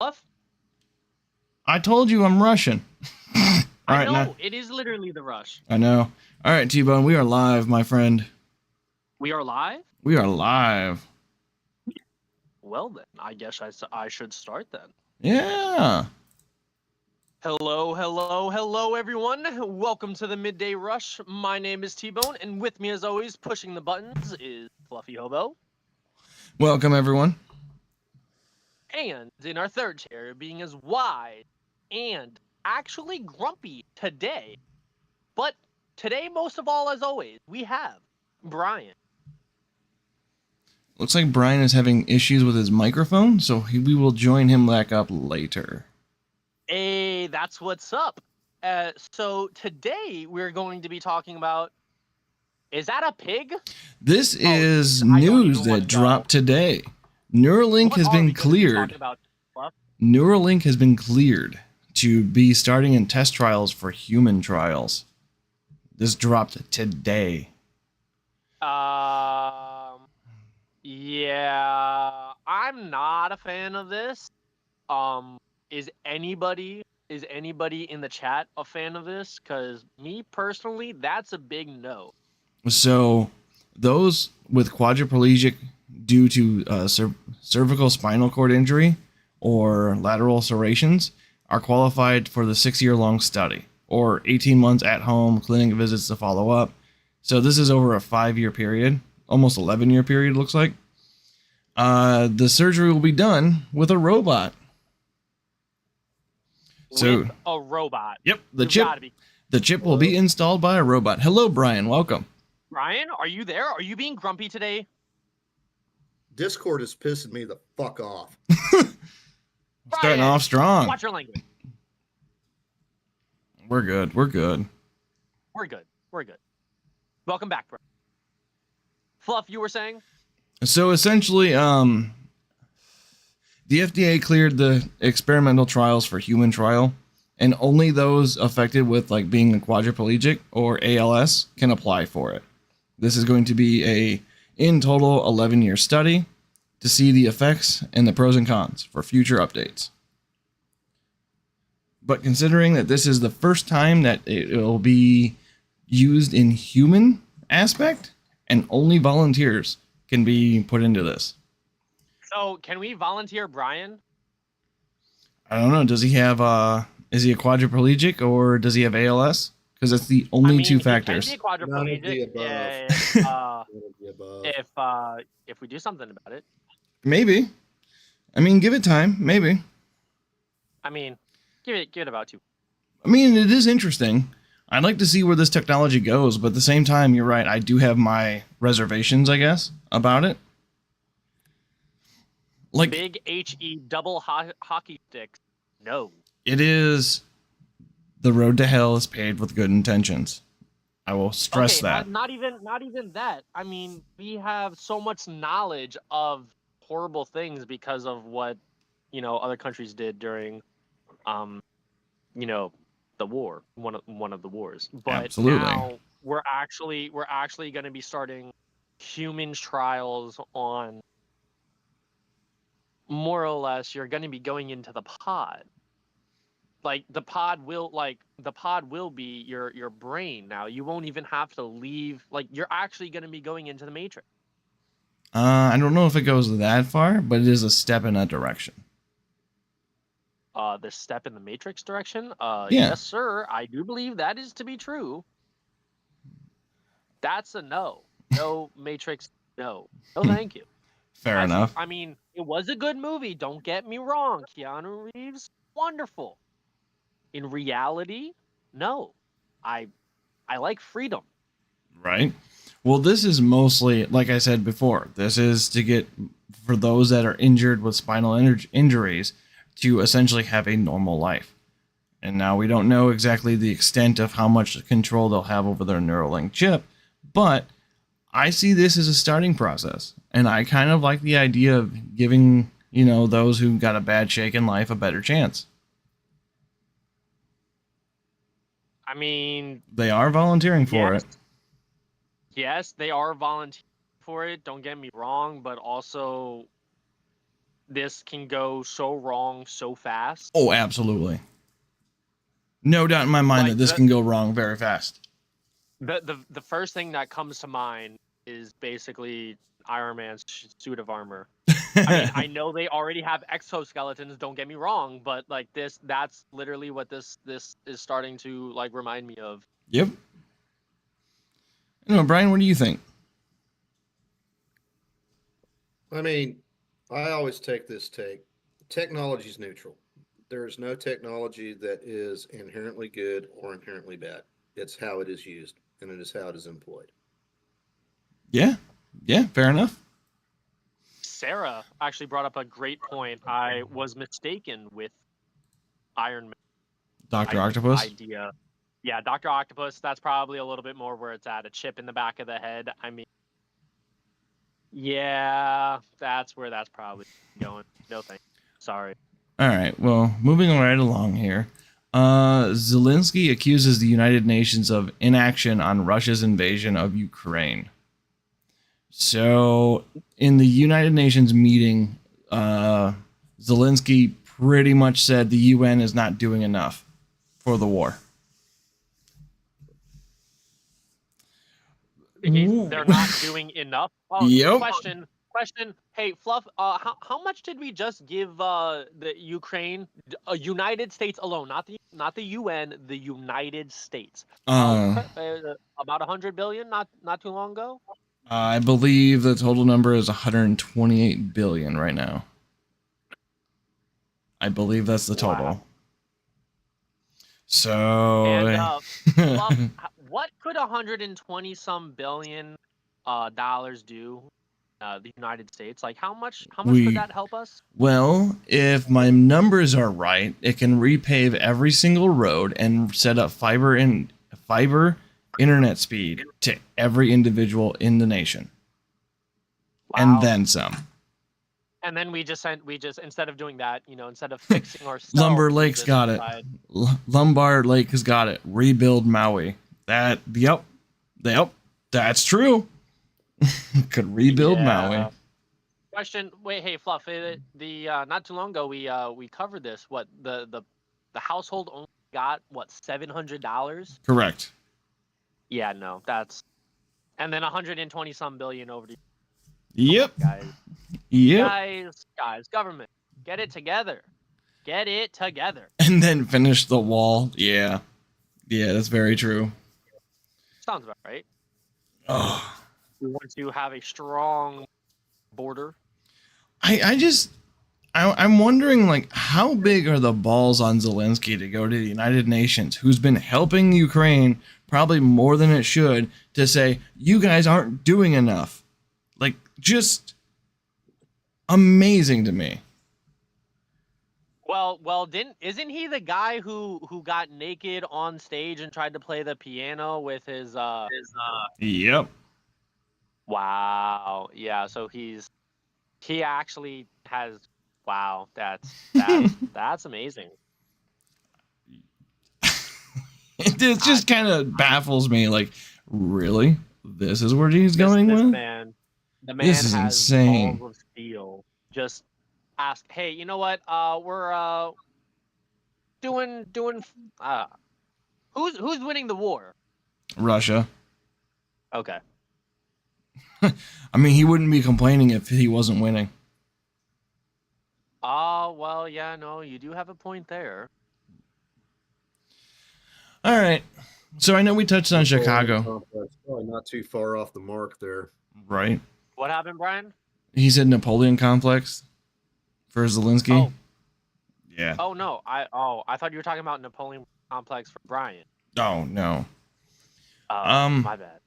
Fluff? I told you I'm Russian. I know, it is literally the rush. I know. All right, T-Bone, we are live, my friend. We are live? We are live. Well then, I guess I should start then. Yeah. Hello, everyone. Welcome to the Midday Rush. My name is T-Bone, and with me, as always, pushing the buttons is Fluffy Hobo. Welcome, everyone. And in our third chair, being as wide and actually grumpy today, but today, most of all, as always, we have Brian. Looks like Brian is having issues with his microphone, so we will join him back up later. Hey, that's what's up. So today we're going to be talking about... Is that a pig? This is news that dropped today. Neuralink has been cleared. Neuralink has been cleared to be starting in test trials for human trials. This dropped today. Yeah, I'm not a fan of this. Is anybody in the chat a fan of this? Because me personally, that's a big no. So those with quadriplegic due to cervical spinal cord injury or lateral serrations are qualified for the 6-year-long study or 18 months at home clinic visits to follow up. So this is over a 5-year period, almost 11-year period looks like. The surgery will be done with a robot. With a robot. Yep, the chip will be installed by a robot. Hello, Brian. Welcome. Brian, are you there? Are you being grumpy today? Discord is pissing me the fuck off. Starting off strong. Watch your language. We're good. We're good. Welcome back, bro. Fluff, you were saying? So essentially, the FDA cleared the experimental trials for human trial, and only those affected with like being a quadriplegic or ALS can apply for it. This is going to be in total 11-year study to see the effects and the pros and cons for future updates. But considering that this is the first time that it will be used in human aspect and only volunteers can be put into this. So can we volunteer Brian? I don't know. Does he have is he a quadriplegic or does he have ALS? Because that's the only two factors. He can be a quadriplegic. If we do something about it. Maybe. I mean, give it time. Maybe. I mean, give it about 2. I mean, it is interesting. I'd like to see where this technology goes, but at the same time, you're right. I do have my reservations, I guess, about it. Like big HE double hockey sticks. No. It is. The road to hell is paved with good intentions. I will stress that. Not even that. I mean, we have so much knowledge of horrible things because of what, other countries did during, the war, one of the wars. But absolutely. Now we're actually going to be starting human trials on, more or less, you're going to be going into the pod. Like the pod will be your brain now. You won't even have to leave. Like you're actually going to be going into the Matrix. I don't know if it goes that far, but it is a step in that direction. The step in the Matrix direction? Yeah. Yes, sir. I do believe that is to be true. That's a no. No Matrix. No. No, thank you. Fair enough. I mean, it was a good movie. Don't get me wrong. Keanu Reeves, wonderful. In reality, no. I like freedom. Right. Well, this is mostly, like I said before, this is to get, for those that are injured with spinal injuries, to essentially have a normal life. And now we don't know exactly the extent of how much control they'll have over their Neuralink chip, but I see this as a starting process. And I kind of like the idea of giving, those who got a bad shake in life a better chance. I mean... They are volunteering for it. Yes, they are volunteering for it. Don't get me wrong, but also... this can go so wrong so fast. Oh, absolutely. No doubt in my mind that this can go wrong very fast. The first thing that comes to mind is basically Iron Man's suit of armor. I mean, I know they already have exoskeletons, don't get me wrong, but like that's literally what this is starting to like remind me of. Yep. Brian, what do you think? I mean, I always take this take. Technology is neutral. There is no technology that is inherently good or inherently bad. It's how it is used, and it is how it is employed. Yeah, fair enough. Sarah actually brought up a great point. I was mistaken with Iron Man. Dr. Octopus? Idea. Yeah, Dr. Octopus, that's probably a little bit more where it's at. A chip in the back of the head. I mean, yeah, that's where that's probably going. No thanks. Sorry. All right, well, moving right along here. Zelensky accuses the United Nations of inaction on Russia's invasion of Ukraine. So, in the United Nations meeting, Zelensky pretty much said the UN is not doing enough for the war. They're not doing enough. Oh, yep. Question. Hey, Fluff. How much did we just give the Ukraine? United States alone, not the UN. The United States. About 100 billion. Not too long ago. I believe the total number is 128 billion right now. I believe that's the total. Wow. So, and, Fluff, what could 120 some billion dollars do? The United States, like how much could that help us? Well, if my numbers are right, it can repave every single road and set up fiber internet speed to every individual in the nation. Wow. And then some. And then we just instead of doing that, instead of fixing ourselves, Lumber Lake's got it. Lombard Lake has got it. Rebuild Maui. Yep, that's true. Could rebuild Maui. Question. Wait, hey, Fluff. The not too long ago we covered this. What the household only got what $700? Correct. Yeah, no, that's and then 120 some billion over the. Yep. Oh, guys. Yep. Guys, government, get it together. Get it together. And then finish the wall. Yeah, that's very true. Sounds about right. Oh. We want to have a strong border. I'm wondering, like, how big are the balls on Zelensky to go to the United Nations, who's been helping Ukraine probably more than it should, to say, you guys aren't doing enough. Like, just amazing to me. Well, isn't he the guy who got naked on stage and tried to play the piano with his Yep. Wow. Yeah, so he actually has wow, that's amazing. It just kind of baffles me, like, really? This is where he's going with? The man this is has insane. balls of steel. Just ask, hey, you know what? We're doing who's winning the war? Russia. Okay. I mean, he wouldn't be complaining if he wasn't winning. Oh, well, yeah, no, you do have a point there. All right. So I know we touched on Chicago. Probably not too far off the mark there. Right. What happened, Brian? He said Napoleon complex for Zelensky. Oh. Yeah. Oh, no. I thought you were talking about Napoleon complex for Brian. Oh, no. My bad.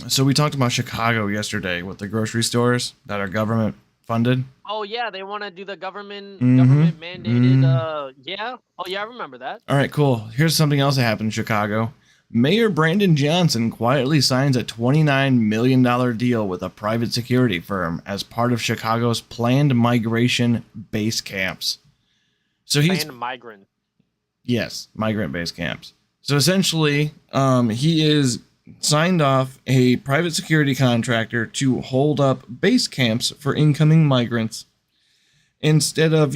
So we talked about Chicago yesterday with the grocery stores that are government funded. Oh yeah, they want to do the government mandated. Yeah. Oh yeah, I remember that. All right, cool. Here's something else that happened in Chicago. Mayor Brandon Johnson quietly signs a $29 million deal with a private security firm as part of Chicago's planned migration base camps. So he's planned migrant. Yes, migrant base camps. So essentially, he is signed off a private security contractor to hold up base camps for incoming migrants. instead of,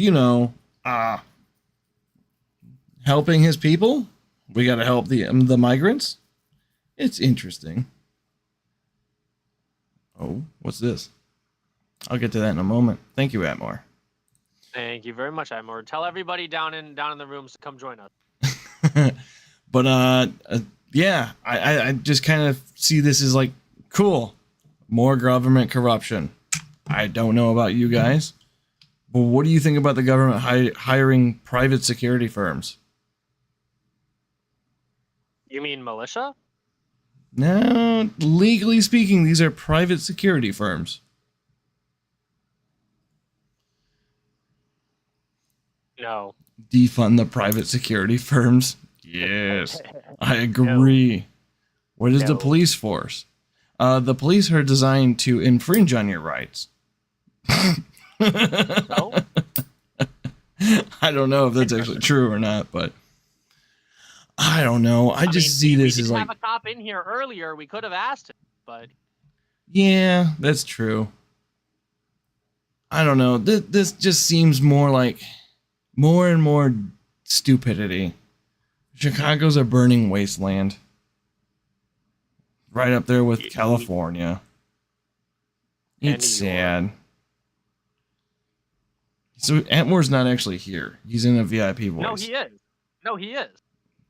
helping his people, we got to help the migrants. It's interesting. Oh, what's this? I'll get to that in a moment. Thank you, Atmore. Thank you very much, Admore. Tell everybody down in the rooms to come join us. But yeah, I just kind of see this as like cool, more government corruption. I don't know about you guys, but what do you think about the government hiring private security firms? You mean militia? No, legally speaking, these are private security firms. No. Defund the private security firms. Yes, I agree. No. What is the No. police force? The police are designed to infringe on your rights. No? I don't know if that's actually true or not, but I don't know. I just see this as we like, have a cop in here earlier. We could have asked him, but yeah, that's true. I don't know. This just seems more like more and more stupidity. Chicago's a burning wasteland. Right up there with California. It's sad. So Atmore's not actually here. He's in a VIP voice. No, he is. No, he is.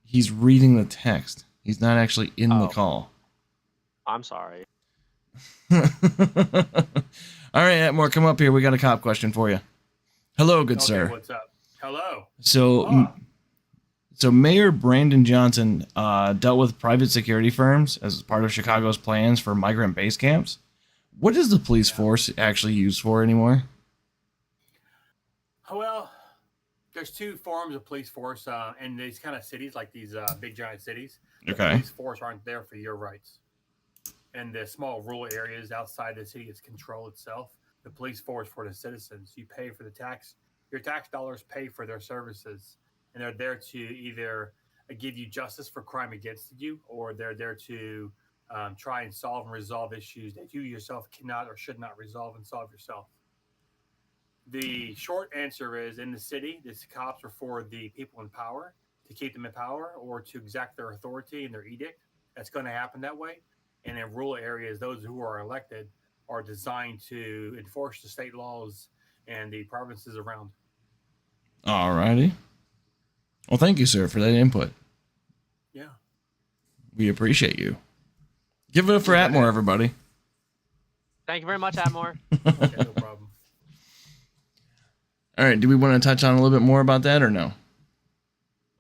He's reading the text. He's not actually in the call. I'm sorry. All right, Atmore, come up here. We got a cop question for you. Hello, good sir. What's up? Hello. So Mayor Brandon Johnson dealt with private security firms as part of Chicago's plans for migrant base camps. What is the police force actually used for anymore? Well, there's two forms of police force in these kind of cities, like these big giant cities. The police force aren't there for your rights. And the small rural areas outside the city, it's control itself. The police force for the citizens. You pay for the tax. Your tax dollars pay for their services. And they're there to either give you justice for crime against you, or they're there to try and solve and resolve issues that you yourself cannot or should not resolve and solve yourself. The short answer is, in the city, these cops are for the people in power, to keep them in power or to exact their authority and their edict. That's going to happen that way. And in rural areas, those who are elected are designed to enforce the state laws and the provinces around. All righty. Well, thank you, sir, for that input. Yeah. We appreciate you. Give it up for Atmore, everybody. Thank you very much, Atmore. Okay, no problem. All right. Do we want to touch on a little bit more about that or no?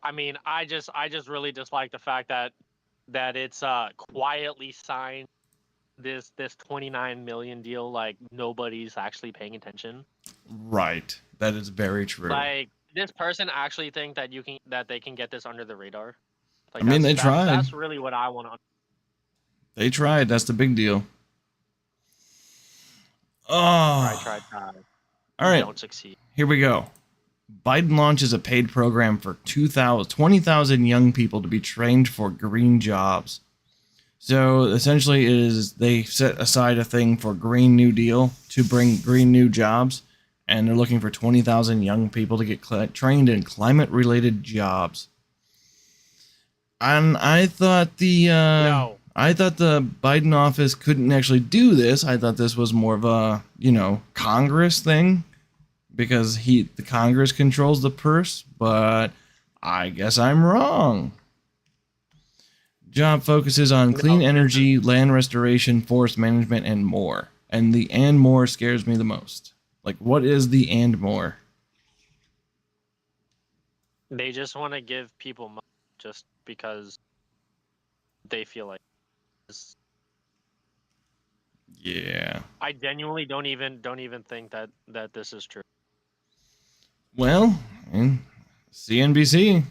I mean, I just really dislike the fact that it's quietly signed this $29 million deal, like nobody's actually paying attention. Right. That is very true. Like, this person actually think that they can get this under the radar. Like, I mean, they tried. That's really what I want to. They tried. That's the big deal. Oh. Try. All right. Don't succeed. Here we go. Biden launches a paid program for 20,000 young people to be trained for green jobs. So essentially, they set aside a thing for Green New Deal to bring green new jobs, and they're looking for 20,000 young people to get trained in climate-related jobs. And I thought the Biden office couldn't actually do this. I thought this was more of a Congress thing, because the Congress controls the purse, but I guess I'm wrong. Job focuses on clean energy, land restoration, forest management, and more. And the "and more" scares me the most. Like, what is the "and more"? They just want to give people money just because they feel like this. Yeah. I genuinely don't even think that this is true. Well, CNBC.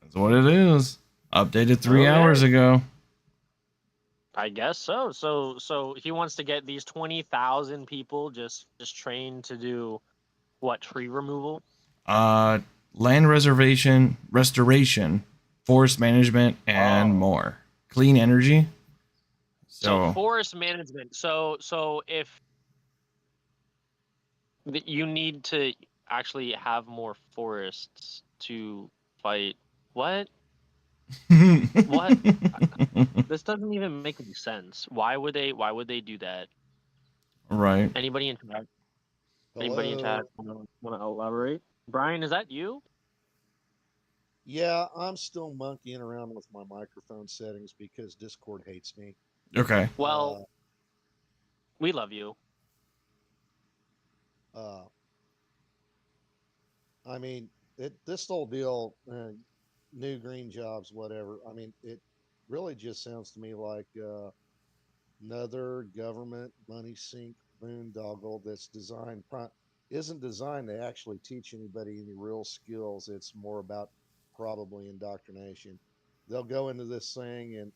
That's what it is. Updated 3 hours ago. I guess so. So he wants to get these 20,000 people just trained to do what? Tree removal? Land restoration, forest management, and more. Clean energy. So forest management. So if you need to, actually have more forests to fight. What? What? This doesn't even make any sense. Why would they do that? Right. Anybody in chat? Anybody in chat Hello. want to elaborate? Brian, is that you? Yeah, I'm still monkeying around with my microphone settings because Discord hates me. Okay. Well, we love you. Uh, I mean, this whole deal, new green jobs, whatever. I mean, it really just sounds to me like another government money sink boondoggle that's isn't designed to actually teach anybody any real skills. It's more about probably indoctrination. They'll go into this thing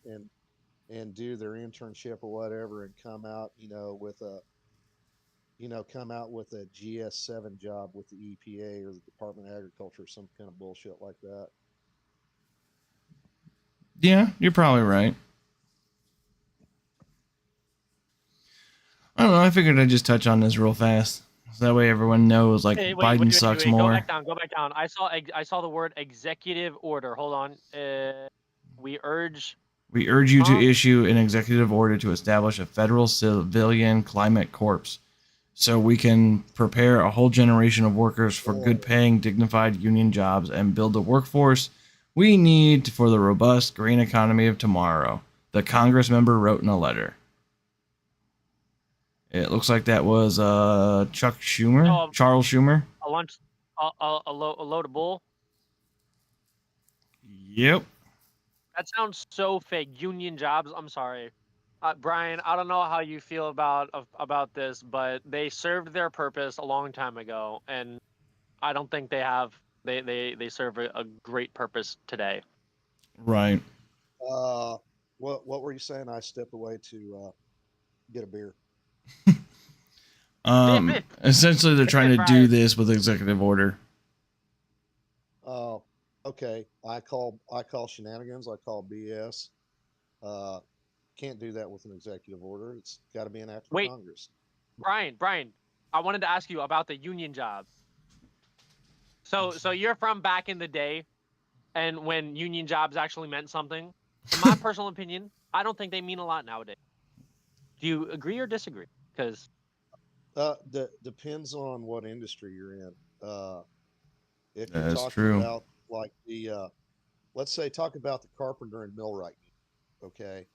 and do their internship or whatever and come out, come out with a GS7 job with the EPA or the Department of Agriculture or some kind of bullshit like that. Yeah, you're probably right. I don't know. I figured I'd just touch on this real fast, so that way everyone knows. Like Hey, Biden sucks Go more. back down. Go back down. I saw the word executive order. Hold on. We urge you to issue an executive order to establish a federal civilian climate corps, so we can prepare a whole generation of workers for good-paying, dignified union jobs and build the workforce we need for the robust green economy of tomorrow. The Congress member wrote in a letter. It looks like that was Chuck Schumer, Charles Schumer. a lunch, a load of bull. Yep. That sounds so fake. Union jobs. I'm sorry, Brian. I don't know how you feel about this, but they served their purpose a long time ago, and I don't think they have. They serve a great purpose today. Right. What were you saying? I stepped away to get a beer. Essentially, they're trying to do this with executive order. Oh, okay. I call shenanigans. I call BS. Can't do that with an executive order. It's got to be an act of Congress. Brian, I wanted to ask you about the union job. So you're from back in the day, and when union jobs actually meant something. In my personal opinion, I don't think they mean a lot nowadays. Do you agree or disagree? Because depends on what industry you're in. If you're That's talking true. about like let's say talk about the carpenter and millwright, okay?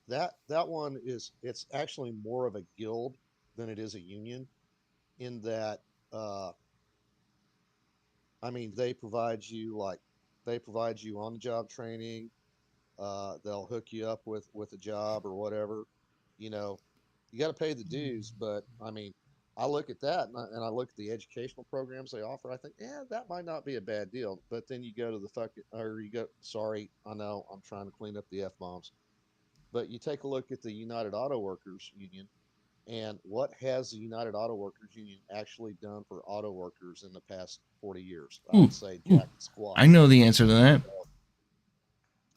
That one it's actually more of a guild than it is a union, in that I mean they provide you on the job training. They'll hook you up with a job or whatever. You know, you got to pay the dues, but I mean, I look at that and I look at the educational programs they offer. I think, yeah, that might not be a bad deal. But then you go to sorry, I know I'm trying to clean up the F bombs, but you take a look at the United Auto Workers Union, and what has the United Auto Workers Union actually done for auto workers in the past 40 years? I would say jack squat. I know the answer to that.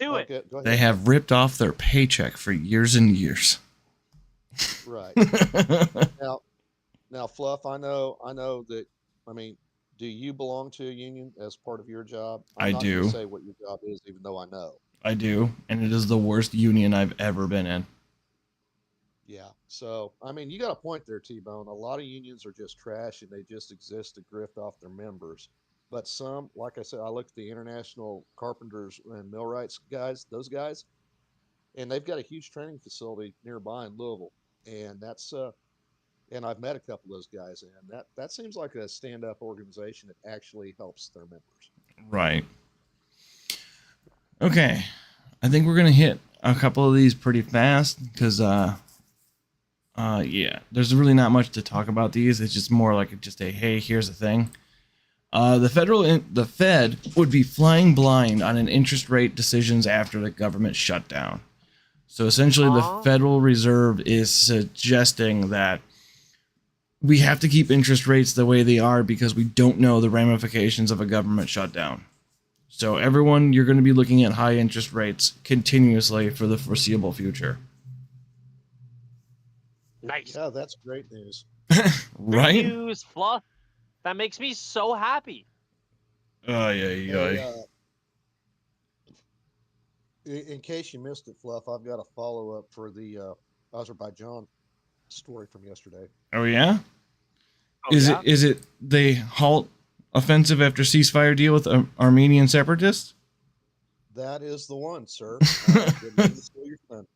do it. Go ahead. They have ripped off their paycheck for years and years. Right. Now, Fluff, I know that. I mean, do you belong to a union as part of your job? I'm not do. Gonna say what your job is, even though I know. I do, and it is the worst union I've ever been in. Yeah. So, I mean, you got a point there, T-Bone. A lot of unions are just trash, and they just exist to grift off their members. But some, like I said, I look at the International Carpenters and Millwrights guys, those guys, and they've got a huge training facility nearby in Louisville, and that's and I've met a couple of those guys, and that seems like a stand-up organization that actually helps their members. Right. Okay, I think we're gonna hit a couple of these pretty fast because yeah, there's really not much to talk about these. It's just more like just a hey, here's the thing. The Fed would be flying blind on an interest rate decisions after the government shutdown. So essentially, the Federal Reserve is suggesting that we have to keep interest rates the way they are because we don't know the ramifications of a government shutdown. So everyone, you're going to be looking at high interest rates continuously for the foreseeable future. Nice. Yeah, that's great news. Right? News, Fluff. That makes me so happy. Hey, in case you missed it, Fluff, I've got a follow up for the Azerbaijan story from yesterday. Oh yeah. Oh, yeah? Is it the halt offensive after ceasefire deal with Armenian separatists? That is the one, sir. Didn't mean to steal your thunder.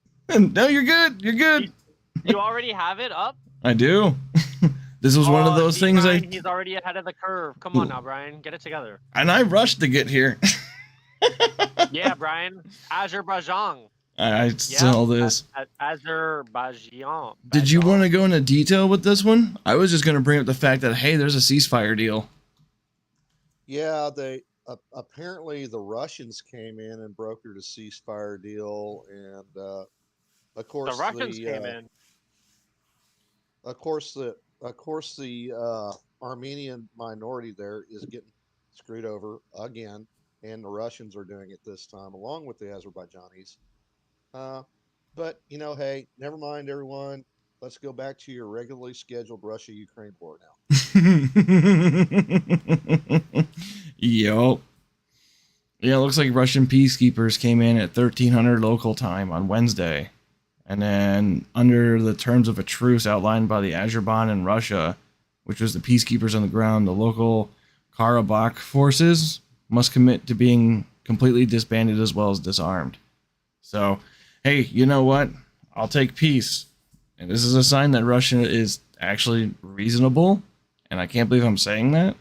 No, you're good. You're good. You already have it up? I do. This was one of those things Brian, he's already ahead of the curve. Come on now, Brian. Get it together. And I rushed to get here. Yeah, Brian. Azerbaijan. I saw this. Azerbaijan. Did you want to go into detail with this one? I was just going to bring up the fact that, hey, there's a ceasefire deal. Yeah, they apparently the Russians came in and brokered a ceasefire deal, and of course the Russians came in. Of course, the Armenian minority there is getting screwed over again, and the Russians are doing it this time, along with the Azerbaijanis. But hey, never mind, everyone. Let's go back to your regularly scheduled Russia-Ukraine war now. Yup. Yeah, it looks like Russian peacekeepers came in at 1300 local time on Wednesday. And then, under the terms of a truce outlined by the Azerbaijan and Russia, which was the peacekeepers on the ground, the local Karabakh forces must commit to being completely disbanded as well as disarmed. So, hey, you know what? I'll take peace. And this is a sign that Russia is actually reasonable. And I can't believe I'm saying that.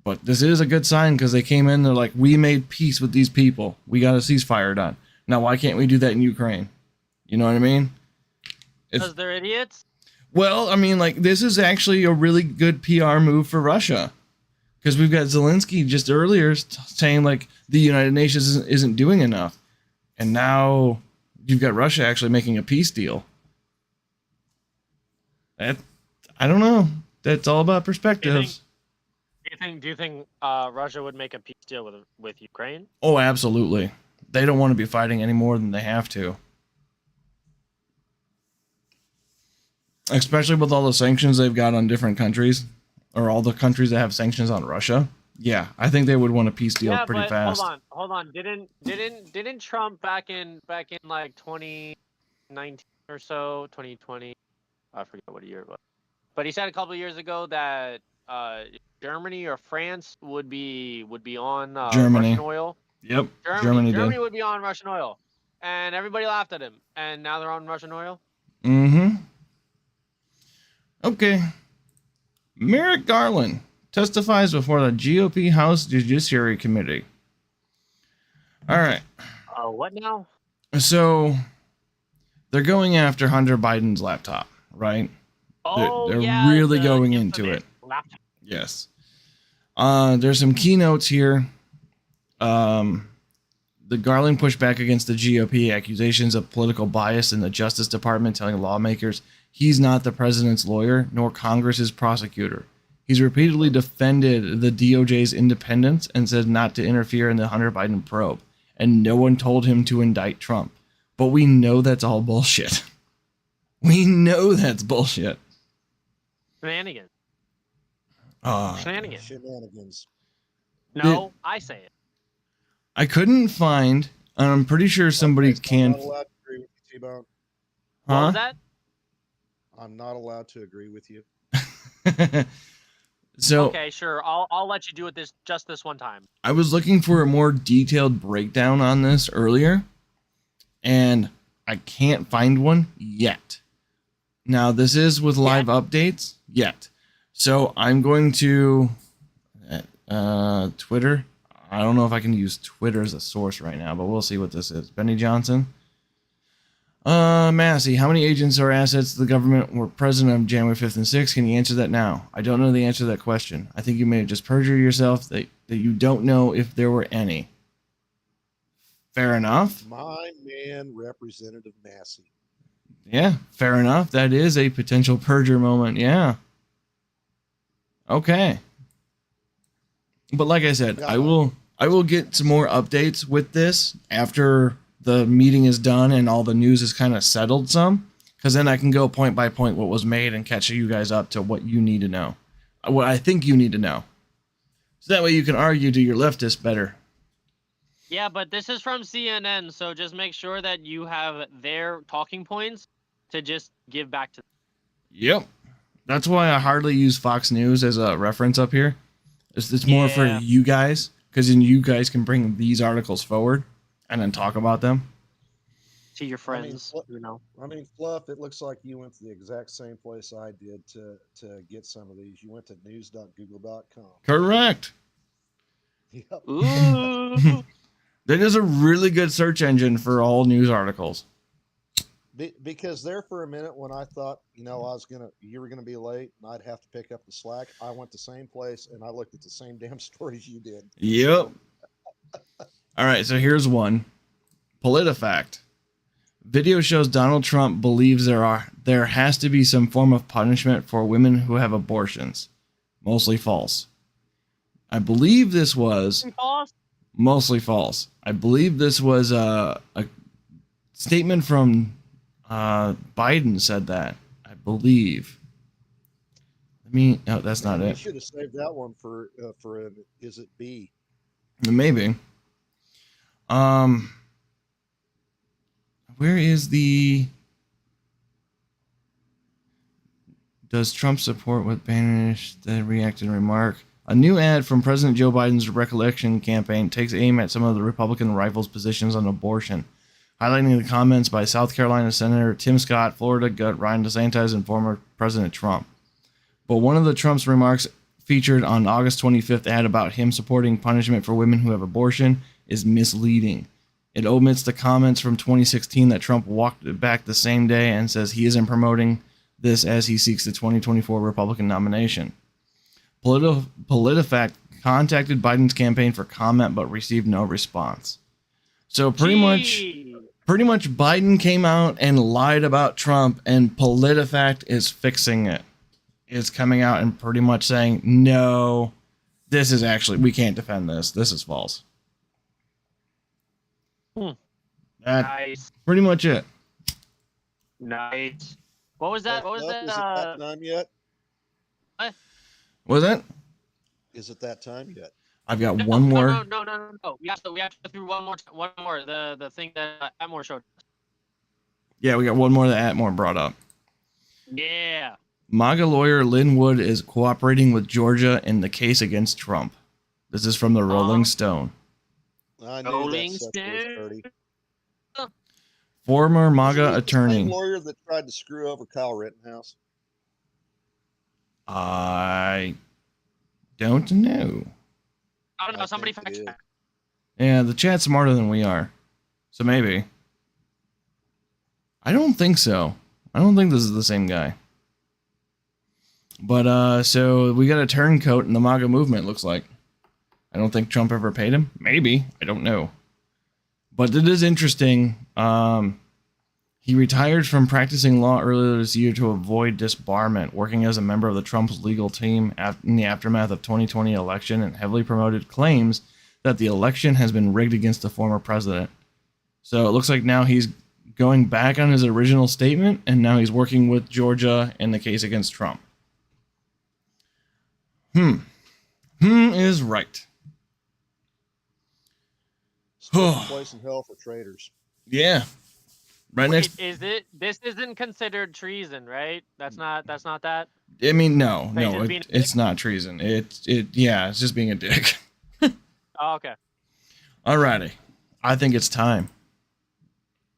But this is a good sign because they came in, they're like, we made peace with these people. We got a ceasefire done. Now, why can't we do that in Ukraine? You know what I mean? Because they're idiots? Well, I mean, like, this is actually a really good PR move for Russia. Because we've got Zelensky just earlier saying, like, the United Nations isn't doing enough. And now you've got Russia actually making a peace deal. I don't know. That's all about perspectives. Do you think Russia would make a peace deal with Ukraine? Oh, absolutely. They don't want to be fighting any more than they have to. Especially with all the sanctions they've got on different countries, or all the countries that have sanctions on Russia. Yeah, I think they would want a peace deal pretty fast. Hold on. Didn't Trump back in like 2019 or so, 2020? I forget what year it was. But he said a couple of years ago that Germany or France would be on Russian oil. Yep, Germany would be on Russian oil, and everybody laughed at him. And now they're on Russian oil. Mm-hmm. Okay. Merrick Garland testifies before the GOP House Judiciary Committee. All right. What now? So they're going after Hunter Biden's laptop, right? They're really going into it. Laptop. Yes. There's some keynotes here. The Garland pushed back against the GOP accusations of political bias in the Justice Department, telling lawmakers he's not the president's lawyer nor Congress's prosecutor. He's repeatedly defended the DOJ's independence and said not to interfere in the Hunter Biden probe. And no one told him to indict Trump. But we know that's all bullshit. We know that's bullshit. Shenanigans. Shenanigans. No, I say it. I couldn't find, and I'm pretty sure somebody can. I'm not allowed to agree with you, T-Bone. What was that? I'm not allowed to agree with you. So okay, sure. I'll let you do it just this one time. I was looking for a more detailed breakdown on this earlier, and I can't find one yet. Now, this is with live updates yet. So I'm going to Twitter. I don't know if I can use Twitter as a source right now, but we'll see what this is. Benny Johnson. Massey, how many agents or assets of the government were present on January 5th and 6th? Can you answer that now? I don't know the answer to that question. I think you may have just perjured yourself that you don't know if there were any. Fair enough. My man, Representative Massey. Yeah, fair enough. That is a potential perjure moment. Yeah. Okay. But like I said, I will get some more updates with this after the meeting is done and all the news is kind of settled some, because then I can go point by point what was made and catch you guys up to what you need to know. what I think you need to know. So that way you can argue to your leftist better. Yeah, but this is from CNN, so just make sure that you have their talking points to just give back to them. Yep. That's why I hardly use Fox News as a reference up here. It's more for Yeah. you guys, because then you guys can bring these articles forward and then talk about them. To your friends, you know. I mean, Fluff, it looks like you went to the exact same place I did to get some of these. You went to news.google.com. Correct. Yep. Ooh. That is a really good search engine for all news articles. Because there for a minute when I thought, you were gonna be late and I'd have to pick up the slack, I went the same place and I looked at the same damn stories you did. Yep. All right, so here's one. PolitiFact. Video shows Donald Trump believes there has to be some form of punishment for women who have abortions. Mostly false. I believe this was mostly false. I believe this was a statement from Biden said that. I believe. That's not We it. should have saved that one for an is it B? Maybe. Where is the... Does Trump support what banished the reacted remark? A new ad from President Joe Biden's reelection campaign takes aim at some of the Republican rivals' positions on abortion, highlighting the comments by South Carolina Senator Tim Scott, Florida Gut Ron DeSantis, and former President Trump. But one of the Trump's remarks featured on August 25th ad about him supporting punishment for women who have abortion is misleading. It omits the comments from 2016 that Trump walked back the same day and says he isn't promoting this as he seeks the 2024 Republican nomination. PolitiFact contacted Biden's campaign for comment but received no response. So pretty much Biden came out and lied about Trump, and PolitiFact is fixing it. It's coming out and pretty much saying, no, this is actually, we can't defend this. This is false. That's Nice. pretty much it. Nice. What was that? What was that? Is it that time yet? What? Was that? Is it that time yet? I've got one more. No. We have to go through one more. The thing that Atmore showed. Yeah, we got one more that Atmore brought up. Yeah. MAGA lawyer Lynn Wood is cooperating with Georgia in the case against Trump. This is from the Rolling Stone. I knew Rolling that sucker was dirty. Former MAGA attorney. The same lawyer that tried to screw over Kyle Rittenhouse. I don't know. I don't know. Somebody fact check. Yeah, the chat's smarter than we are. So maybe. I don't think so. I don't think this is the same guy. But, so we got a turncoat in the MAGA movement, looks like. I don't think Trump ever paid him. Maybe. I don't know. But it is interesting. He retired from practicing law earlier this year to avoid disbarment, working as a member of the Trump's legal team in the aftermath of 2020 election, and heavily promoted claims that the election has been rigged against the former president. So it looks like now he's going back on his original statement, and now he's working with Georgia in the case against Trump. Is right. Place in hell for traitors. Yeah. Right. Wait, next. is it? This isn't considered treason, right? That's not that. I mean, no, Like it's not treason. It's just being a dick. Oh, okay. Alrighty. I think it's time.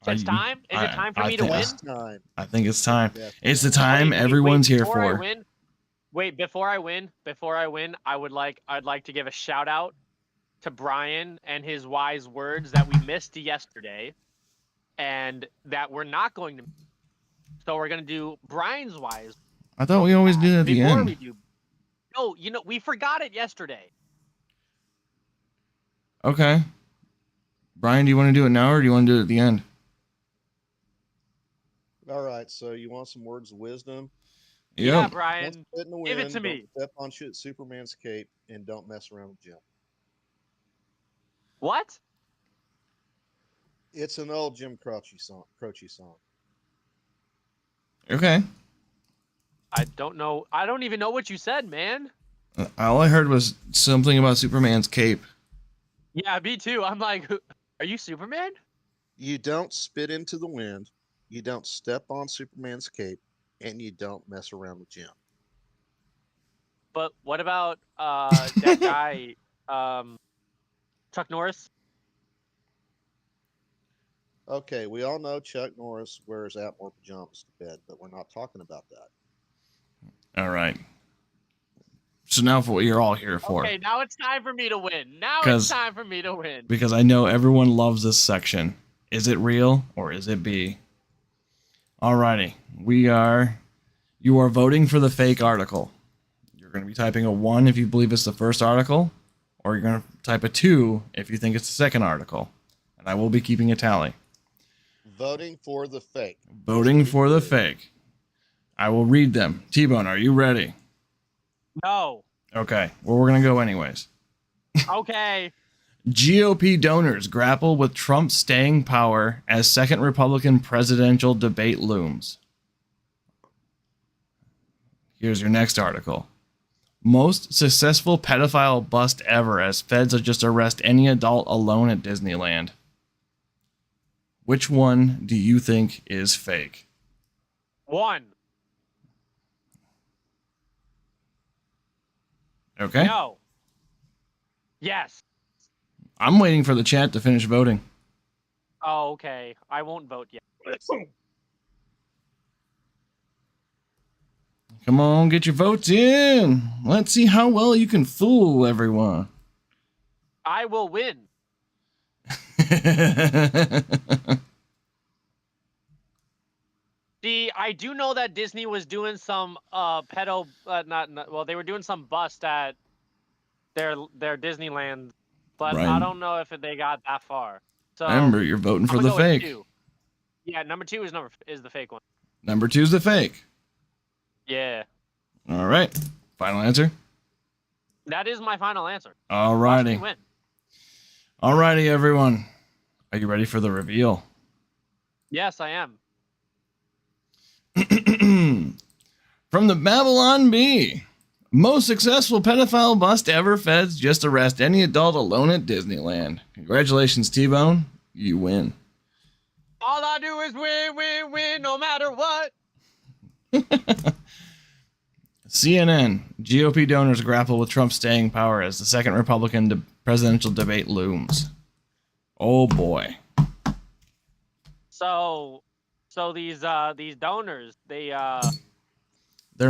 It's time? Is it time for me to win? I think it's time. Yeah. It's the time everyone's here before for. I win, before I win, I'd like to give a shout out to Brian and his wise words that we missed yesterday, and that we're not going to. So we're gonna do Brian's wise. I thought we always did at the end. We do. No, we forgot it yesterday. Okay. Brian, do you want to do it now or do you want to do it at the end? All right. So you want some words of wisdom? Yep. Yeah, Brian. Give it to me. Step on Superman's cape and don't mess around with Jim. What? It's an old Jim Croce song. Okay. I don't know. I don't even know what you said, man. All I heard was something about Superman's cape. Yeah, me too. I'm like, are you Superman? You don't spit into the wind, you don't step on Superman's cape, and you don't mess around the gym. But what about that guy, Chuck Norris? Okay, we all know Chuck Norris wears Atmore pajamas to bed, but we're not talking about that. All right. So now for what you're all here for. Okay, now it's time for me to win. Now it's 'Cause- time for me to win. Because I know everyone loves this section. Is it real or is it B? Alrighty. You are voting for the fake article. You're going to be typing a 1 if you believe it's the first article, or you're going to type a 2 if you think it's the second article. And I will be keeping a tally. Voting for the fake. Voting for the fake. I will read them. T-Bone, are you ready? No. Okay. Well, we're going to go anyways. Okay. GOP donors grapple with Trump's staying power as second Republican presidential debate looms. Here's your next article. Most successful pedophile bust ever as feds just arrest any adult alone at Disneyland. Which one do you think is fake? 1. Okay. No. Yes. I'm waiting for the chat to finish voting. Oh, okay. I won't vote yet. Come on, get your votes in. Let's see how well you can fool everyone. I will win. See, I do know that Disney was doing some pedo, well, they were doing some bust at their Disneyland, but Right. I don't know if they got that far. So Remember, you're voting for I'm the gonna go with fake. 2. Yeah, number 2 is the fake one. Number 2 is the fake. Yeah, All right. Final answer. that is my final answer. All Watch righty. me win. All righty, everyone. Are you ready for the reveal? Yes, I am. From the Babylon Bee. Most successful pedophile bust ever. Feds just arrest any adult alone at Disneyland. Congratulations, T-Bone. You win. All I do is win, win, win, no matter what. CNN. GOP donors grapple with Trump's staying power as the second Republican presidential debate looms. Oh boy. So these donors, They're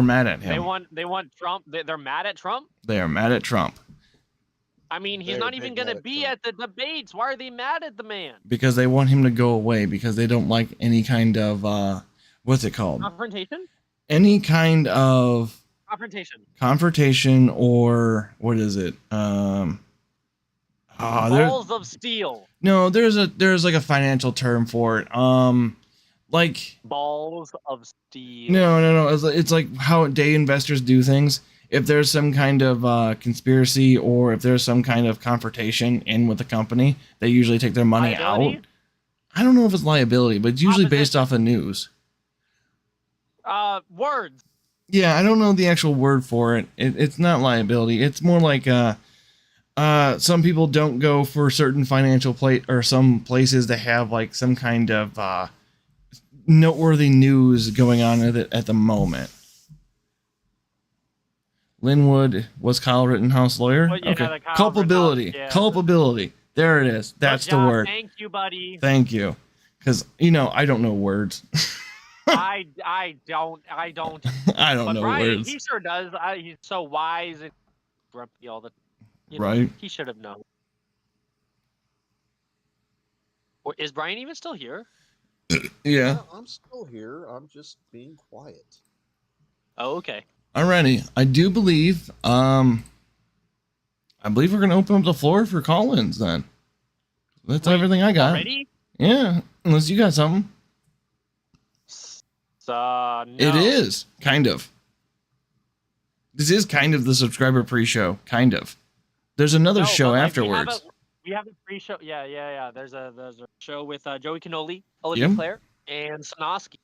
mad at him. they want Trump. They're mad at Trump. They are mad at Trump I mean, he's They're not even big going to mad at be Trump. at the debates. Why are they mad at the man? because they want him to go away because they don't like any kind of what's it called? Confrontation? Any kind of Confrontation. confrontation or what is it? There's Balls of steel. no, there's like a financial term for it. Like Balls of steel. no. It's like how day investors do things. If there's some kind of conspiracy or if there's some kind of confrontation in with the company, they usually take their money Liability? out. I don't know if it's liability, but it's usually based Opposition. off of news. Words. Yeah, I don't know the actual word for it. It's not liability. It's more like some people don't go for certain financial or some places that have like some kind of noteworthy news going on at the moment. Linwood was Kyle Rittenhouse lawyer. Well, yeah, Okay, the Kyle culpability. Rittenhouse, yeah. Culpability. There it is. That's Good the job. word. Thank you, buddy. Thank you. Because I don't know words. I don't. I don't But know Brian, words. he sure does. He's so wise and grumpy all the. Right. He should have known. Or is Brian even still here? Yeah. No, I'm still here. I'm just being quiet. Oh, okay. Alrighty. I do believe. I believe we're gonna open up the floor for call-ins then. That's Wait, everything I got. Ready? Yeah. Unless you got something. No. It is kind of. This is kind of the subscriber pre-show. Kind of. There's another No, show but, like, afterwards. We have a pre-show. Yeah. There's a show with Joey Canoli, Olivia Yep. Claire, and Sanoski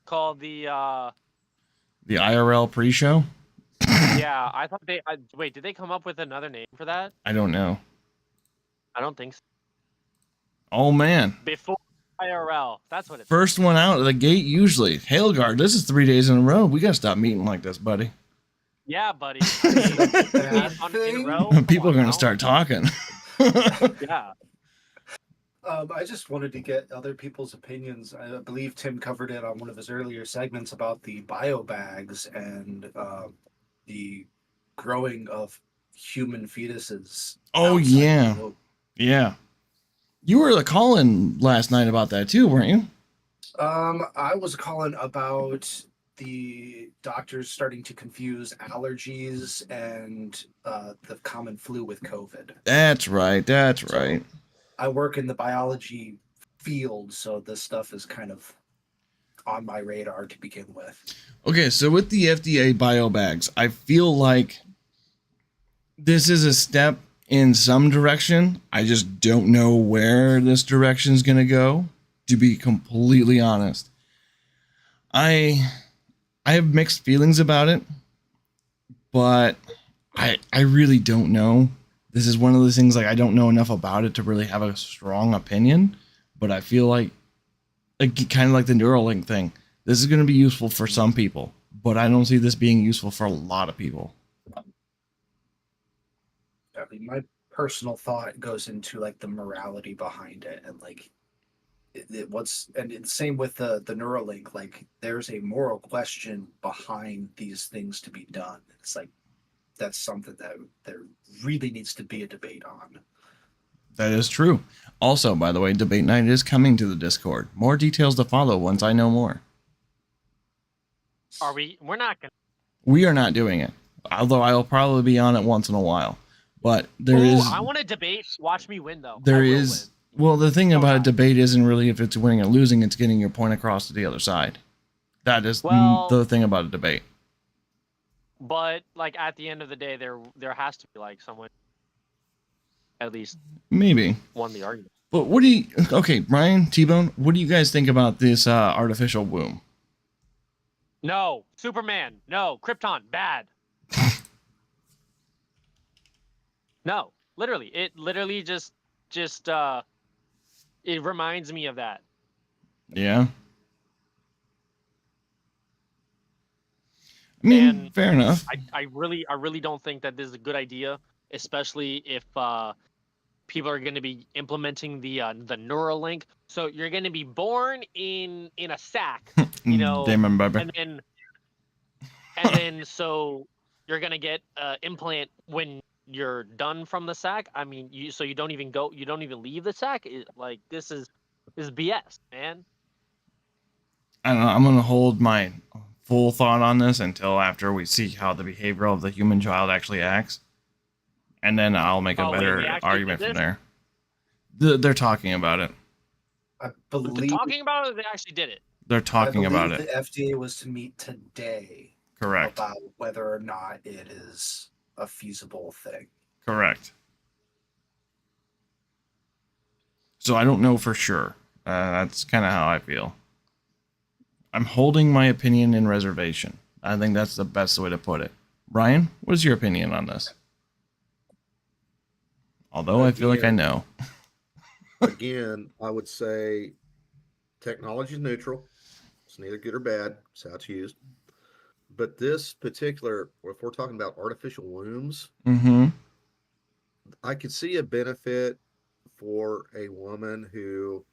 called the The IRL pre-show? Yeah, I thought wait, did they come up with another name for that? I don't know. I don't think so. Oh man. Before IRL, that's what it's. First one out of the gate usually. Hailguard, this is 3 days in a row. We gotta stop meeting like this, buddy. Yeah, buddy. I mean, Bad in a thing? row? Come People are on gonna now. start talking. Yeah. I just wanted to get other people's opinions. I believe Tim covered it on one of his earlier segments about the bio bags and the growing of human fetuses. Oh, outside yeah. the womb. Yeah. You were calling last night about that too, weren't you? I was calling about the doctors starting to confuse allergies and the common flu with COVID. That's right. That's right. I work in the biology field, so this stuff is kind of on my radar to begin with. Okay, so with the FDA bio bags, I feel like this is a step in some direction. I just don't know where this direction is going to go, to be completely honest. I have mixed feelings about it, but I really don't know. This is one of those things, I don't know enough about it to really have a strong opinion, but I feel like kind of like the Neuralink thing. This is going to be useful for some people, but I don't see this being useful for a lot of people. I mean, my personal thought goes into the morality behind it and and it's same with the Neuralink. There's a moral question behind these things to be done. It's that's something that there really needs to be a debate on. That is true. Also, by the way, debate night is coming to the Discord. More details to follow once I know more. Are we? We're not gonna. We are not doing it, although I'll probably be on it once in a while. But there is. I want to debate. Watch me win, though. There is. Win. Well, the thing about a debate isn't really if it's winning or losing; it's getting your point across to the other side. That is the thing about a debate. But at the end of the day, there has to be someone at least Maybe won the argument. But what do you? Okay, Ryan, T-Bone, what do you guys think about this artificial womb? No, Superman. No, Krypton. Bad. No, literally, it literally just it reminds me of that. Yeah. I mean, And fair enough. I really don't think that this is a good idea, especially if people are going to be implementing the Neuralink. So you're going to be born in a sack, Damon Barber. and then so you're going to get implant when you're done from the sack. I mean, you don't even leave the sack. This is BS, man. I don't know. I'm gonna hold my full thought on this until after we see how the behavior of the human child actually acts, and then I'll make a better argument from there. They're talking about it. I believe They're talking about it. Or they actually did it. They're talking about it. The FDA was to meet today. Correct. About whether or not it is a feasible thing. Correct. So I don't know for sure. That's kind of how I feel. I'm holding my opinion in reservation. I think that's the best way to put it. Ryan, what is your opinion on this? Although I feel like I know. Again, I would say technology is neutral. It's neither good or bad. It's how it's used. But this particular, if we're talking about artificial wombs, I could see a benefit for a woman who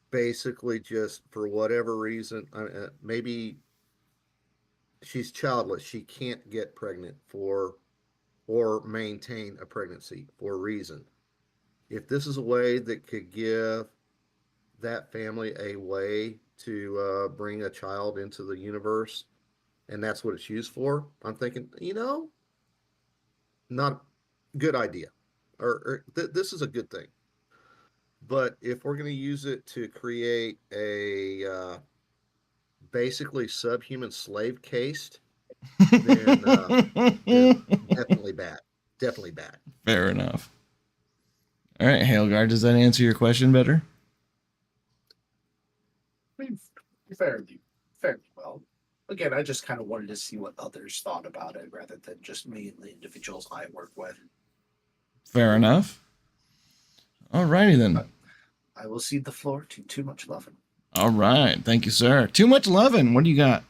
basically just for whatever reason, maybe she's childless. She can't get pregnant or maintain a pregnancy for a reason. If this is a way that could give that family a way to bring a child into the universe, and that's what it's used for, I'm thinking, not a good idea. This is a good thing. But if we're going to use it to create a basically subhuman slave caste, then definitely bad. Definitely bad. Fair enough. All right, Hailguard, does that answer your question better? I mean, fairly well. again, I just kind of wanted to see what others thought about it rather than just me and the individuals I work with. Fair enough. Alrighty then. I will cede the floor to Too Much Lovin'. All right. Thank you, sir. Too Much Lovin'. What do you got?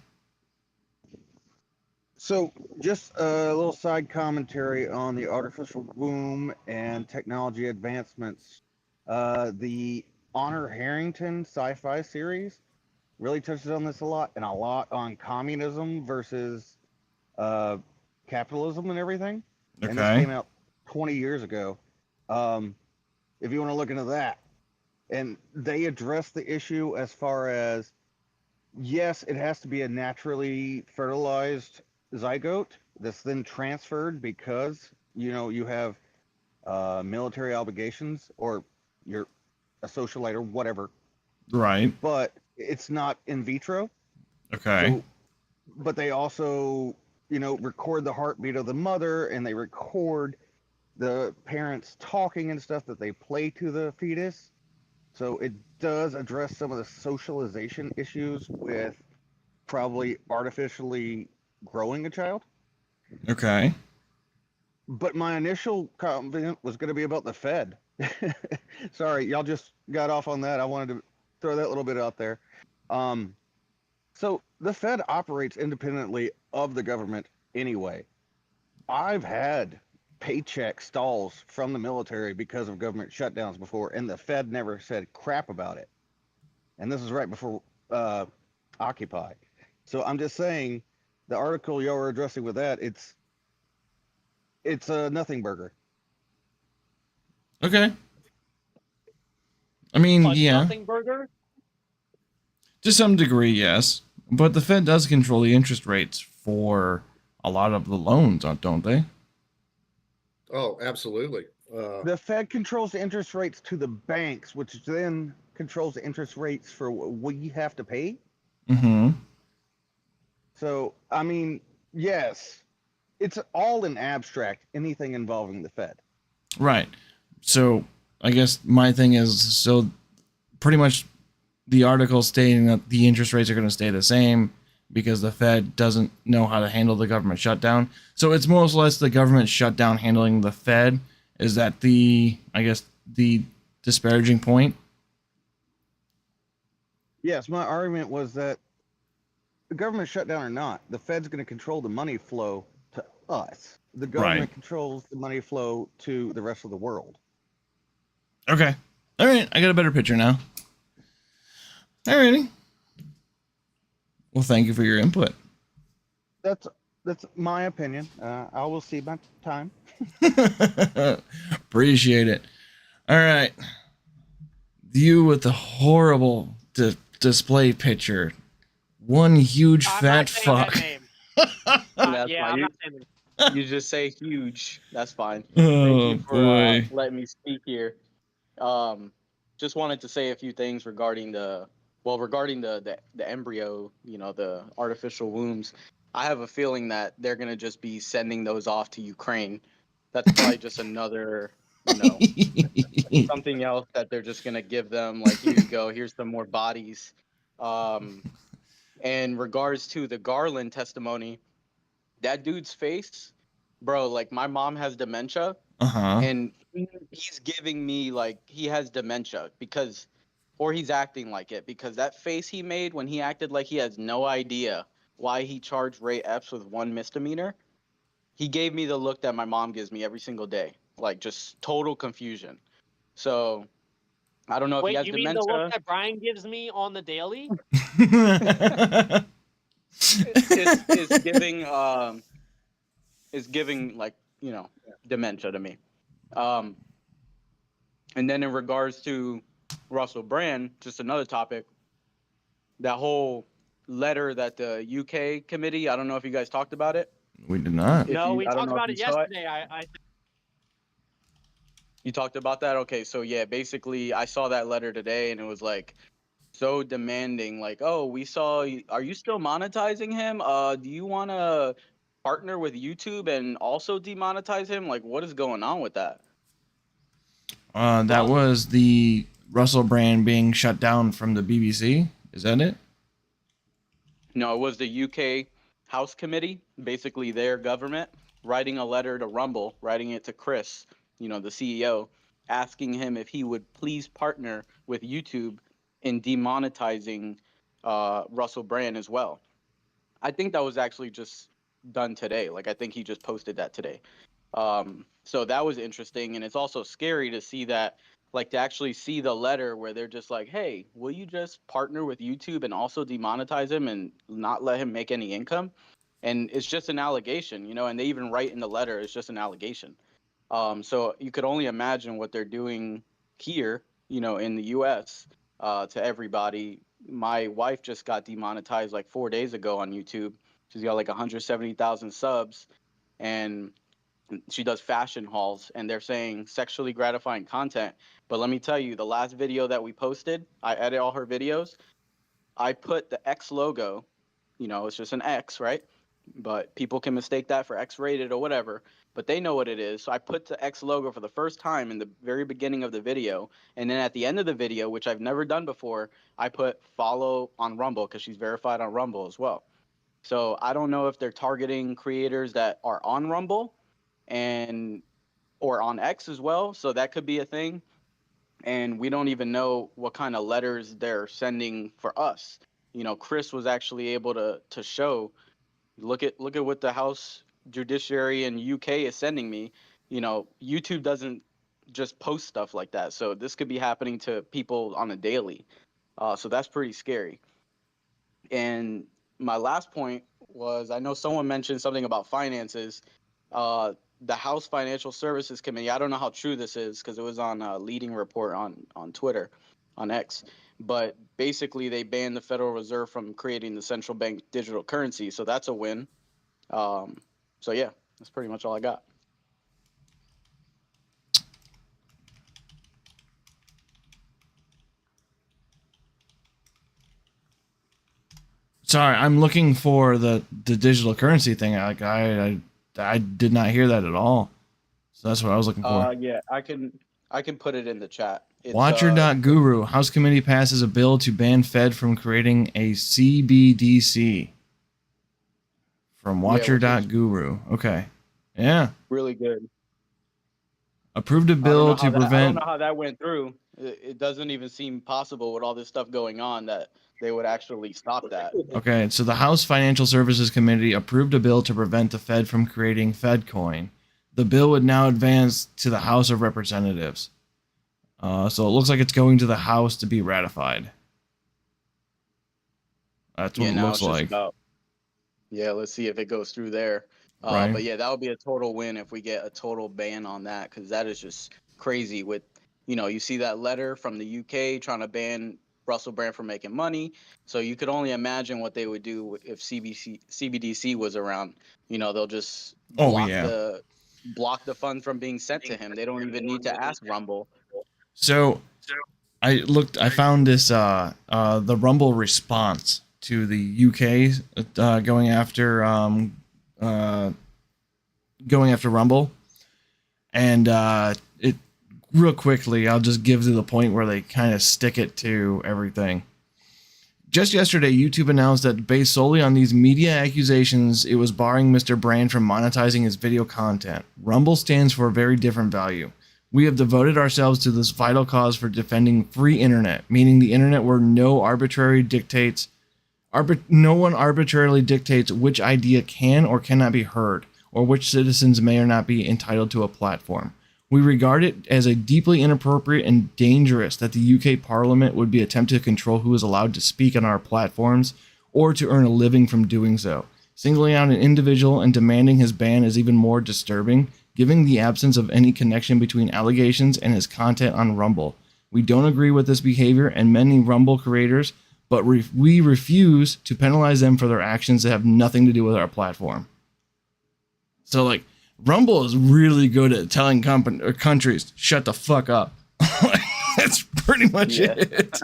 So, just a little side commentary on the artificial womb and technology advancements. The Honor Harrington sci-fi series really touches on this a lot, and a lot on communism versus capitalism and everything. Okay. And this came out 20 years ago. If you want to look into that, and they address the issue as far as, yes, it has to be a naturally fertilized zygote that's then transferred because you have military obligations or you're a socialite or whatever, Right. but it's not in vitro. Okay. So, but they also record the heartbeat of the mother, and they record the parents talking and stuff that they play to the fetus. So it does address some of the socialization issues with probably artificially growing a child. Okay. But my initial comment was going to be about the Fed. Sorry, y'all just got off on that. I wanted to throw that little bit out there. So the Fed operates independently of the government anyway. I've had paycheck stalls from the military because of government shutdowns before, and the Fed never said crap about it. And this is right before Occupy. So I'm just saying, the article y'all were addressing with that, it's a nothing burger. Okay. I mean, yeah. Nothing burger? To some degree, yes. But the Fed does control the interest rates for a lot of the loans, don't they? Oh, absolutely. The Fed controls the interest rates to the banks, which then controls the interest rates for what we have to pay. Mm-hmm. So, I mean, yes, it's all in abstract, anything involving the Fed. Right. So I guess my thing is, so pretty much the article stating that the interest rates are going to stay the same because the Fed doesn't know how to handle the government shutdown. So it's more or less the government shutdown handling the Fed. Is that the disparaging point? Yes, my argument was that the government shutdown or not, the Fed's going to control the money flow to us. The government controls the money flow to the rest of the world. Okay. All right. I got a better picture now. Alrighty. Well, thank you for your input. That's my opinion. I will see my time. Appreciate it. All right. You with the horrible display picture. One huge fat fuck. That's yeah, fine. I'm not saying that. You just say huge. That's fine. Oh, Thank you for boy. letting me speak here. Just wanted to say a few things regarding the embryo, the artificial wombs. I have a feeling that they're gonna just be sending those off to Ukraine. That's probably just another, something else that they're just gonna give them. Like, here you go. Here's some more bodies. In regards to the Garland testimony, that dude's face, bro. Like, my mom has dementia. Uh-huh. And he's giving me like he has dementia or he's acting like it, because that face he made when he acted like he has no idea why he charged Ray Epps with one misdemeanor. He gave me the look that my mom gives me every single day, like just total confusion. So I don't know if he Wait, has you mean dementia. the look that Brian gives me on the daily? It's giving like, dementia to me. And then in regards to Russell Brand, just another topic, that whole letter that the UK committee, I don't know if you guys talked about it. We did not. No, we I don't talked know if about you it saw yesterday. You talked about that? Okay, so yeah, basically I saw that letter today, and it was like so demanding, like, oh, are you still monetizing him? Do you want to partner with YouTube and also demonetize him? Like, what is going on with that? That was the Russell Brand being shut down from the BBC. Is that it? No, it was the UK House Committee, basically their government, writing a letter to Rumble, writing it to Chris, the CEO, asking him if he would please partner with YouTube in demonetizing Russell Brand as well. I think that was actually just done today. Like, I think he just posted that today. So that was interesting. And it's also scary to see that, like, to actually see the letter where they're just like, hey, will you just partner with YouTube and also demonetize him and not let him make any income? And it's just an allegation, and they even write in the letter, it's just an allegation. So you could only imagine what they're doing here, in the US to everybody. My wife just got demonetized like 4 days ago on YouTube. She's got like 170,000 subs, and she does fashion hauls, and they're saying sexually gratifying content. But let me tell you, the last video that we posted, I edit all her videos. I put the X logo, it's just an X, right? But people can mistake that for X-rated or whatever, but they know what it is. So I put the X logo for the first time in the very beginning of the video, and then at the end of the video, which I've never done before, I put follow on Rumble because she's verified on Rumble as well. So I don't know if they're targeting creators that are on Rumble or on X as well. So that could be a thing. And we don't even know what kind of letters they're sending for us. Chris was actually able to show, look at what the House Judiciary in UK is sending me. YouTube doesn't just post stuff like that. So this could be happening to people on a daily. So that's pretty scary. And my last point was, I know someone mentioned something about finances. The House Financial Services Committee, I don't know how true this is because it was on a leading report on Twitter, on X. But basically, they banned the Federal Reserve from creating the central bank digital currency. So that's a win. So, yeah, that's pretty much all I got. Sorry, I'm looking for the digital currency thing. I did not hear that at all. So that's what I was looking for. Yeah, I can put it in the chat. Watcher.guru. House Committee passes a bill to ban Fed from creating a CBDC. From Watcher.guru. Okay. Yeah. Really good. Approved a bill to prevent. I don't know how that went through. It doesn't even seem possible with all this stuff going on that they would actually stop that. Okay, so the House Financial Services Committee approved a bill to prevent the Fed from creating FedCoin. The bill would now advance to the House of Representatives. So it looks like it's going to the House to be ratified. That's what it looks like. Yeah, let's see if it goes through there. Right. But yeah, that would be a total win if we get a total ban on that, because that is just crazy. With, you see that letter from the UK trying to ban Russell Brand from making money. So you could only imagine what they would do if CBDC was around. They'll just block the funds from being sent to him. They don't even need to ask Rumble. So I found this the Rumble response to the UK going after Rumble, and it real quickly I'll just give to the point where they kind of stick it to everything. Just yesterday, YouTube announced that based solely on these media accusations, it was barring Mr. Brand from monetizing his video content. Rumble stands for a very different value. We have devoted ourselves to this vital cause for defending free internet, meaning the internet where no one arbitrarily dictates which idea can or cannot be heard, or which citizens may or not be entitled to a platform. We regard it as a deeply inappropriate and dangerous that the UK Parliament would be attempting to control who is allowed to speak on our platforms or to earn a living from doing so. Singling out an individual and demanding his ban is even more disturbing, given the absence of any connection between allegations and his content on Rumble. We don't agree with this behavior and many Rumble creators, but we refuse to penalize them for their actions that have nothing to do with our platform. So, Rumble is really good at telling countries, shut the fuck up. That's pretty much it.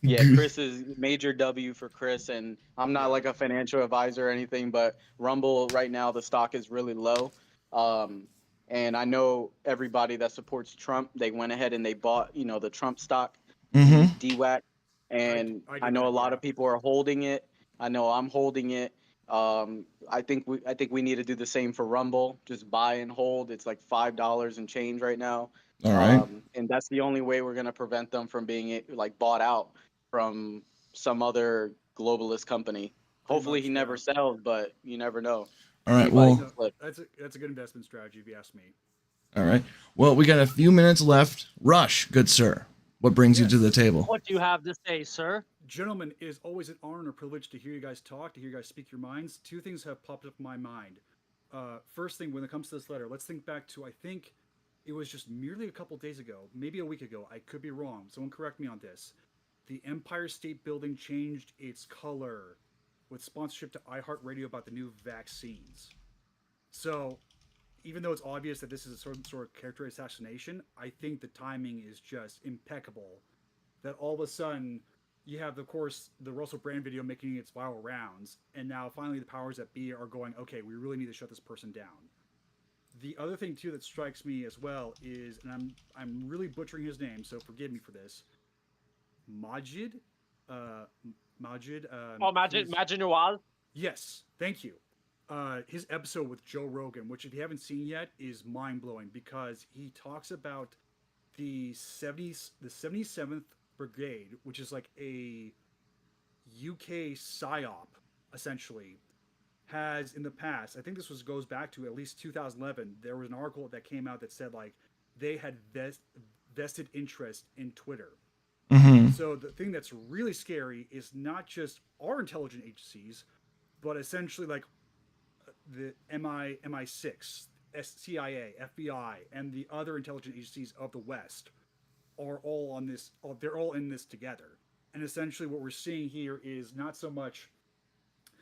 Yeah, Chris is major W for Chris, and I'm not like a financial advisor or anything, but Rumble right now, the stock is really low. And I know everybody that supports Trump, they went ahead and they bought, the Trump stock, DWAC. And I know a lot of people are holding it. I know I'm holding it. I think we need to do the same for Rumble. Just buy and hold. It's like $5 and change right now. All right. And that's the only way we're gonna prevent them from being like bought out from some other globalist company. Hopefully he never sells, but you never know. All right. Anybody Well, can flip. That's a good investment strategy if you ask me. all right. Well, we got a few minutes left. Rush, good sir. What brings you to the table? What do you have to say, sir? Gentlemen, it is always an honor and a privilege to hear you guys talk, to hear you guys speak your minds. Two things have popped up in my mind. First thing, when it comes to this letter, let's think back to, I think it was just merely a couple days ago, maybe a week ago. I could be wrong. Someone correct me on this. The Empire State Building changed its color with sponsorship to iHeartRadio about the new vaccines. So, even though it's obvious that this is a sort of character assassination, I think the timing is just impeccable. That all of a sudden, you have, of course, the Russell Brand video making its viral rounds, and now finally the powers that be are going, okay, we really need to shut this person down. The other thing too that strikes me as well is, and I'm really butchering his name, so forgive me for this. Majid. Majid Nawaz. Yes, thank you. His episode with Joe Rogan, which if you haven't seen yet, is mind blowing because he talks about the 77th Brigade, which is like a UK psyop, essentially, has in the past. I think this goes back to at least 2011. There was an article that came out that said like they had vested interest in Twitter. Mm-hmm. So the thing that's really scary is not just our intelligence agencies, but essentially like the MI6, CIA, FBI, and the other intelligence agencies of the West are all on this. They're all in this together. And essentially, what we're seeing here is not so much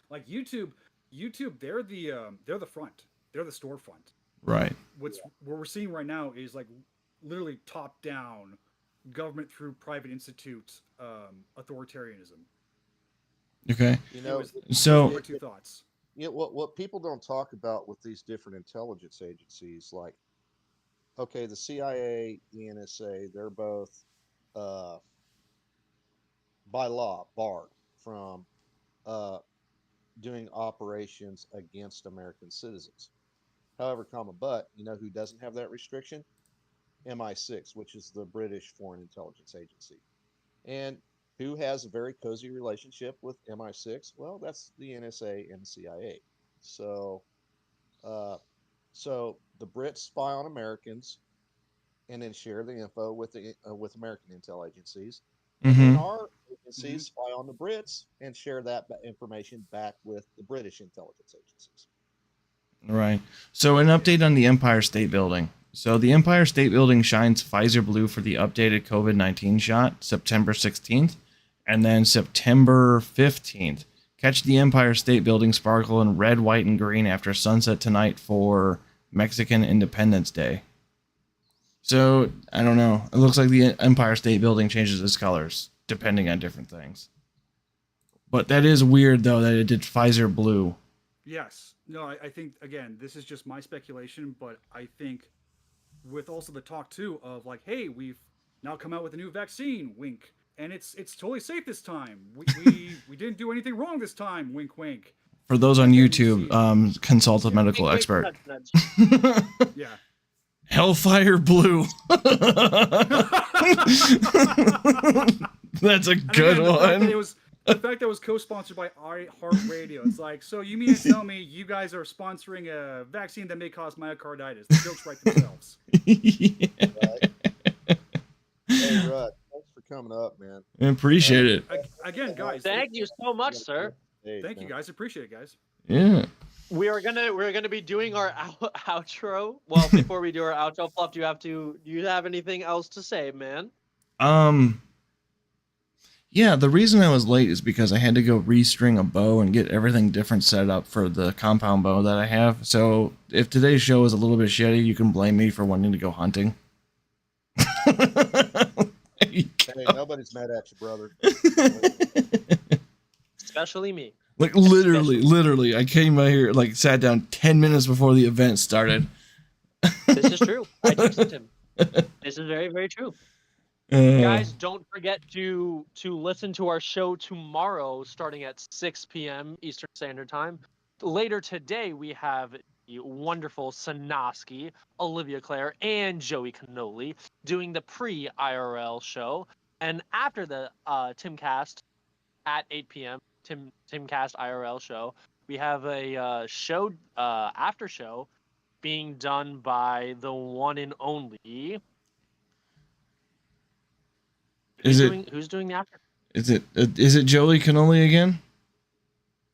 like YouTube. YouTube, they're the front. They're the storefront. Right. What we're seeing right now is like literally top down government through private institutes authoritarianism. Okay. So two thoughts. What people don't talk about with these different intelligence agencies, like, okay, the CIA, the NSA, they're both by law barred from doing operations against American citizens. However, but you know who doesn't have that restriction? MI6, which is the British Foreign Intelligence Agency. And who has a very cozy relationship with MI6? Well, that's the NSA and the CIA. So the Brits spy on Americans and then share the info with American intel agencies. Mm-hmm. And our agencies spy on the Brits and share that information back with the British intelligence agencies. Right. So an update on the Empire State Building. So the Empire State Building shines Pfizer blue for the updated COVID-19 shot, September 16th, and then September 15th. Catch the Empire State Building sparkle in red, white, and green after sunset tonight for Mexican Independence Day. So, I don't know. It looks like the Empire State Building changes its colors, depending on different things. But that is weird, though, that it did Pfizer blue. Yes. No, I think, again, this is just my speculation, but I think with also the talk, too, of like, hey, we've now come out with a new vaccine, wink, and it's totally safe this time. We didn't do anything wrong this time, wink, wink. For those on YouTube, consult a medical expert. Yeah. Hellfire blue. That's a good one. The fact that it was co-sponsored by iHeartRadio. It's like, so you mean to tell me you guys are sponsoring a vaccine that may cause myocarditis? The jokes write themselves. Yeah. Right. Hey, Rut, thanks for coming up, man. I appreciate it. Again, guys. Thank you so much, sir. Hey, Thank you, guys. Appreciate it, guys. Yeah. We're gonna be doing our outro. Well, before we do our outro, Fluff, do you have anything else to say, man? Yeah, the reason I was late is because I had to go restring a bow and get everything different set up for the compound bow that I have. So if today's show is a little bit shitty, you can blame me for wanting to go hunting. Hey, nobody's mad at you, brother. Especially me. Like literally, I came out here, like sat down 10 minutes before the event started. This is true. I texted him. This is very, very true. Guys, don't forget to listen to our show tomorrow, starting at 6 p.m. Eastern Standard Time. Later today, we have the wonderful Sanoski, Olivia Clare, and Joey Cannoli doing the pre-IRL show. And after the Timcast at 8 p.m. Timcast IRL show, we have a show after show being done by the one and only. Who's doing the after? Is it Joey Cannoli again?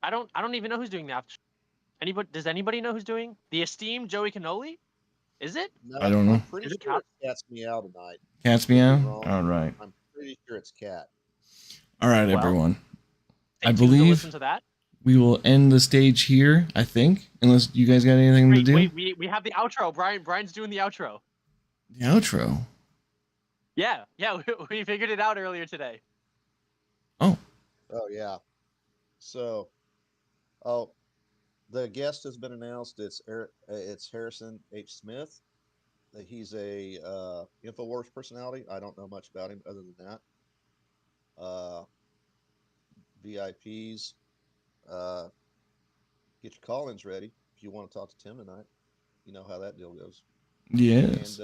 I don't even know who's doing the after. Anybody? Does anybody know who's doing the esteemed Joey Cannoli? Is it? No, I don't know. I'm pretty sure it's Cat's Meow tonight. Cat's Meow? All right. I'm pretty sure it's Cat. All right, everyone. I Stay tuned to believe listen to that. we will end the stage here, I think, unless you guys got anything to do. Wait, we have the outro. Brian's doing the outro. The outro? Yeah, we figured it out earlier today. Oh yeah. So, the guest has been announced. It's Harrison H. Smith. He's a InfoWars personality. I don't know much about him other than that. VIPs, get your call-ins ready if you want to talk to Tim tonight. You know how that deal goes. Yes.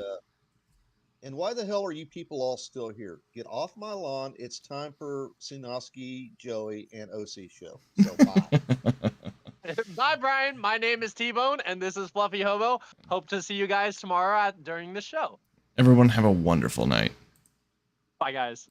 And why the hell are you people all still here? Get off my lawn. It's time for Sanoski, Joey, and OC show. So bye. Bye, Brian. My name is T-Bone, and this is Fluffy Hobo. Hope to see you guys tomorrow during the show. Everyone have a wonderful night. Bye, guys.